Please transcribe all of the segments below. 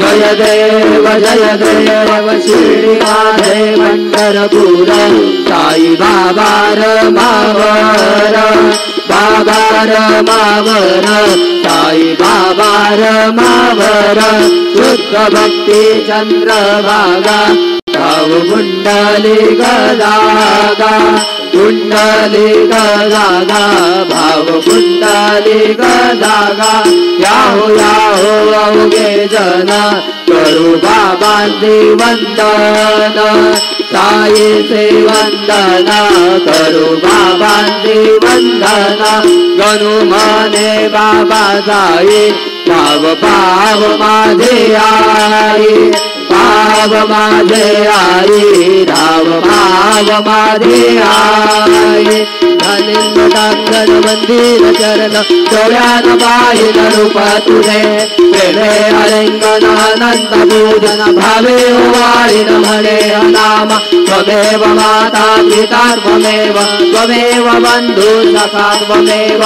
जय देव शिर्डी माझे पंढरपूर साई बाबा रमावर बाबा रमावर साई बाबा रमावर शुद्ध भक्ती चंद्रभागा भाव कुंडली गदागा कुंडली गदागा भाव कुंडली गदागा याहो अवघे जन करू बाबांचे वंदन साईचे वंदन करू बाबांचे वंदन गणू मने बाबा साई भाव माझे आई भाव माझे आई भाव माझे आई धनिंद्र मंदिर चरण चोळ्यान पाहिल रूप तुझे प्रेमे अलिंगनानंद पूजन भावे वाळीन म्हणे नाम त्वमेव माता पिता त्वमेव बंधु सखा त्वमेव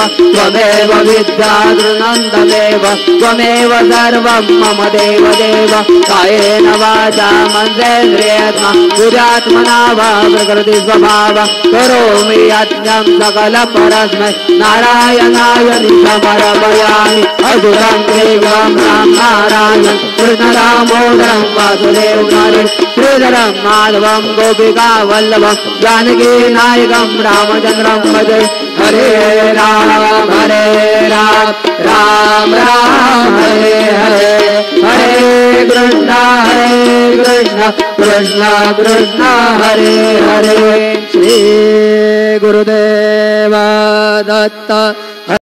विद्या नंदमेव त्वमेव सर्वं मम देव कायेन वाचा मनसेन्द्रियात्मा तुझ्यात्मना वा प्रकृति स्वभाव करोमि यज्ञं सकल परस्मै नारायणाय निशमरमयामि अधुरं देवं राम नारायण कृष्ण दामोदरं वासुदेवं श्रीधरं माधवं गोपिका वल्लभं जानकी नायकं रामचन्द्रं भजे हरे राम राम राम हरे हरे हरे कृष्ण कृष्ण कृष्ण हरे हरे श्री गुरुदेव दत्त।